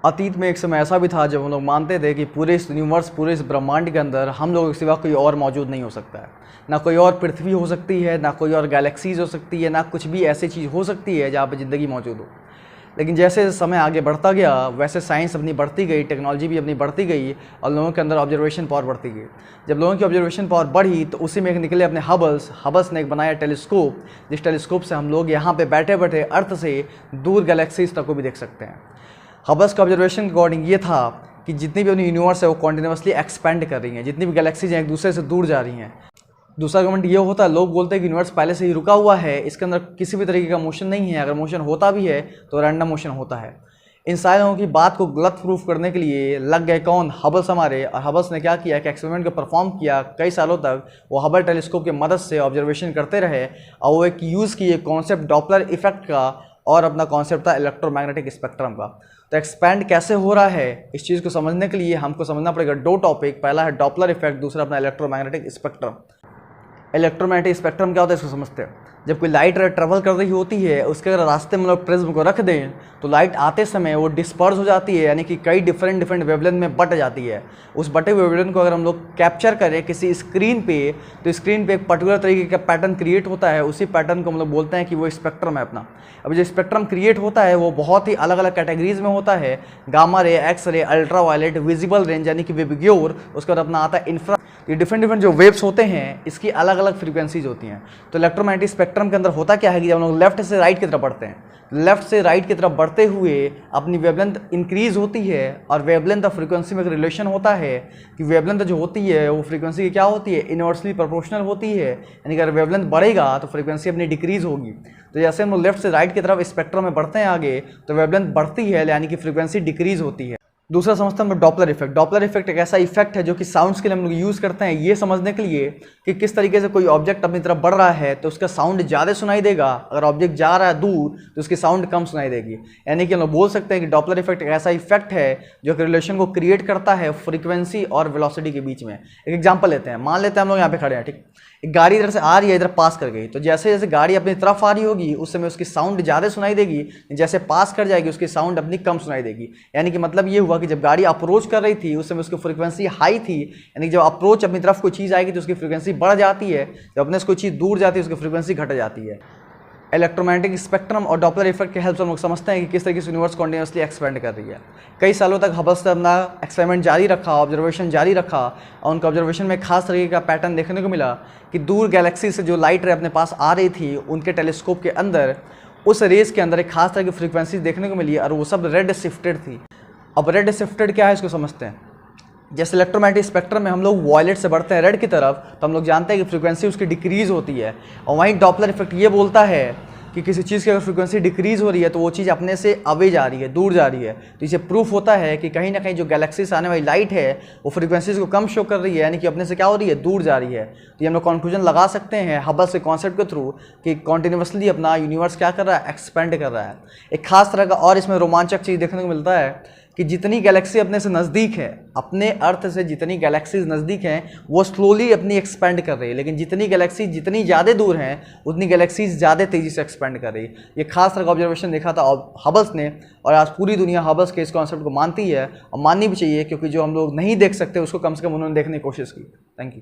अतीत में एक समय ऐसा भी था जब हम लोग मानते थे कि पूरे इस यूनिवर्स, पूरे इस ब्रह्मांड के अंदर हम लोगों के सिवा कोई और मौजूद नहीं हो सकता है। ना कोई और पृथ्वी हो सकती है, ना कोई और गैलेक्सीज हो सकती है, ना कुछ भी ऐसी चीज़ हो सकती है जहाँ पर ज़िंदगी मौजूद हो। लेकिन जैसे समय आगे बढ़ता गया वैसे साइंस अपनी बढ़ती गई, टेक्नोलॉजी भी अपनी बढ़ती गई और लोगों के अंदर ऑब्जर्वेशन पावर बढ़ती गई। जब लोगों की ऑब्जर्वेशन पावर बढ़ी तो उसी में एक निकले अपने हबल्स ने एक बनाया टेलीस्कोप, जिस टेलीस्कोप से हम लोग यहाँ पे बैठे बैठे अर्थ से दूर गैलेक्सीज तक को भी देख सकते हैं। हबल्स का ऑब्जर्वेशन के अकॉर्डिंग ये था कि जितनी भी अपनी यूनिवर्स है वो कॉन्टिन्यूसली एक्सपेंड कर रही हैं, जितनी भी गैलेक्सीज हैं एक दूसरे से दूर जा रही हैं। दूसरा कमेंट ये होता है, लोग बोलते हैं कि यूनिवर्स पहले से ही रुका हुआ है, इसके अंदर किसी भी तरीके का मोशन नहीं है, अगर मोशन होता भी है तो रैंडम मोशन होता है। इन सारे लोगों की बात को गलत प्रूफ करने के लिए लग गए कौन? हबल्स हमारे। और हबल्स ने क्या किया कि एक्सपेरिमेंट को परफॉर्म किया। कई सालों तक वो हबल टेलीस्कोप की मदद से ऑब्जर्वेशन करते रहे और वो एक यूज़ किए कॉन्सेप्ट डॉपलर इफेक्ट का और अपना कॉन्सेप्ट था इलेक्ट्रोमैग्नेटिक स्पेक्ट्रम का। तो एक्सपैंड कैसे हो रहा है इस चीज़ को समझने के लिए हमको समझना पड़ेगा दो टॉपिक। पहला है डॉपलर इफेक्ट, दूसरा अपना इलेक्ट्रोमैग्नेटिक स्पेक्ट्रम। इलेक्ट्रोमैग्नेटिक स्पेक्ट्रम क्या होता है इसको समझते हैं। जब कोई लाइट ट्रेवल कर रही होती है उसके अगर रास्ते में लोग प्रिज्म को रख दें तो लाइट आते समय वो डिस्पर्स हो जाती है, यानी कि कई डिफरेंट वेवलेंथ में बट जाती है। उस बटे हुए वेवलेंथ को अगर हम लोग कैप्चर करें किसी स्क्रीन पे तो स्क्रीन पे एक पर्टिकुलर तरीके का पैटर्न क्रिएट होता है। उसी पैटर्न को हम लोग बोलते हैं कि वो स्पेक्ट्रम है अपना। अब जो स्पेक्ट्रम क्रिएट होता है वो बहुत ही अलग अलग कैटेगरीज में होता है। Gamma ray, X ray, ultra violet, visible range यानी कि विबग्योर, उसके बाद अपना आता है इंफ्रा। ये डिफरेंट जो वेव्स होते हैं इसकी अलग अलग फ्रीक्वेंसीज होती हैं। तो इलेक्ट्रोमैग्नेटिक स्पेक्ट्रम के अंदर होता क्या है कि जब हम लोग लेफ्ट से राइट की तरफ बढ़ते हैं, लेफ्ट से राइट की तरफ बढ़ते हुए अपनी वेवलेंथ इंक्रीज होती है और वेवलेंथ और फ्रीक्वेंसी में एक रिलेशन होता है कि वेवलेंथ जो होती है वो फ्रीक्वेंसी की क्या होती है, इनवर्सली प्रोपोर्शनल होती है। यानी कि अगर वेवलेंथ बढ़ेगा तो फ्रीक्वेंसी अपनी डिक्रीज होगी। तो जैसे हम लोग लेफ्ट से राइट की तरफ स्पेक्ट्रम में बढ़ते हैं आगे तो वेवलेंथ बढ़ती है यानी कि फ्रीक्वेंसी डिक्रीज होती है। दूसरा समझते हैं हम लोग डॉपलर इफेक्ट। डॉपलर इफेक्ट एक ऐसा इफेक्ट है जो कि साउंड्स के लिए हम लोग यूज़ करते हैं ये समझने के लिए कि किस तरीके से कोई ऑब्जेक्ट अपनी तरफ बढ़ रहा है तो उसका साउंड ज़्यादा सुनाई देगा, अगर ऑब्जेक्ट जा रहा है दूर तो उसकी साउंड कम सुनाई देगी। यानी कि हम लोग बोल सकते हैं कि डॉपलर इफेक्ट एक ऐसा इफेक्ट है जो कि रिलेशन को क्रिएट करता है फ्रीक्वेंसी और वेलोसिटी के बीच में। एक एग्जाम्पल लेते हैं, मान लेते हैं हम लोग यहाँ पे खड़े हैं, ठीक, एक गाड़ी इधर से आ रही है, इधर पास कर गई, तो जैसे जैसे गाड़ी अपनी तरफ आ रही होगी उस समय उसकी साउंड ज़्यादा सुनाई देगी, जैसे पास कर जाएगी उसकी साउंड अपनी कम सुनाई देगी। यानी कि मतलब ये हुआ कि जब गाड़ी अप्रोच कर रही थी उस समय उसकी फ्रीक्वेंसी हाई थी, यानी कि जब अप्रोच अपनी तरफ कोई चीज़ आएगी तो उसकी फ्रीक्वेंसी बढ़ जाती है, जब अपने से कोई चीज़ दूर जाती है उसकी फ्रीक्वेंसी घट जाती है। इलेक्ट्रोमैग्नेटिक स्पेक्ट्रम और डॉपलर इफेक्ट के हेल्प से हम लोग समझते हैं कि किस तरीके से यूनिवर्स कॉन्टिन्यूसली एक्सपेंड कर रही है। कई सालों तक हबल्स ने अपना एक्सपेरिमेंट जारी रखा, ऑब्जर्वेशन जारी रखा और उनका ऑब्जर्वेशन में खास तरीके का पैटर्न देखने को मिला कि दूर गैलेक्सी से जो लाइट रे अपने पास आ रही थी उनके टेलीस्कोप के अंदर उस रेस के अंदर एक खास तरह की फ्रीक्वेंसी देखने को मिली और वो सब रेड शिफ्टेड थी। अब रेड शिफ्टेड क्या है इसको समझते हैं। जैसे इलेक्ट्रोमैग्नेटिक स्पेक्ट्रम में हम लोग वॉयलेट से बढ़ते हैं रेड की तरफ तो हम लोग जानते हैं कि फ्रीक्वेंसी उसकी डिक्रीज होती है, और वहीं डॉपलर इफेक्ट ये बोलता है कि किसी चीज़ की अगर फ्रीक्वेंसी डिक्रीज हो रही है तो वो चीज़ अपने से अवे जा रही है, दूर जा रही है। तो इसे प्रूफ होता है कि कहीं ना कहीं जो गैलेक्सी से आने वाली लाइट है वो फ्रीक्वेंसीज को कम शो कर रही है, यानी कि अपने से क्या हो रही है, दूर जा रही है। तो ये हम लोग कंक्लूजन लगा सकते हैं हबल्स के कॉन्सेप्ट के थ्रू कि कॉन्टिन्यूसली अपना यूनिवर्स क्या कर रहा है, एक्सपेंड कर रहा है। एक खास तरह का और इसमें रोमांचक चीज़ देखने को मिलता है कि जितनी गैलेक्सी अपने से नज़दीक है, अपने अर्थ से जितनी गैलेक्सीज नज़दीक हैं वो स्लोली अपनी एक्सपेंड कर रही है, लेकिन जितनी गैलेक्सी जितनी ज़्यादा दूर हैं उतनी गैलेक्सीज ज़्यादा तेज़ी से एक्सपेंड कर रही है। ये खास तरह का ऑब्जर्वेशन देखा था हबल्स ने और आज पूरी दुनिया हबल्स के इस कॉन्सेप्ट को मानती है और माननी भी चाहिए, क्योंकि जो हम लोग नहीं देख सकते उसको कम से कम उन्होंने देखने की कोशिश की। Thank you.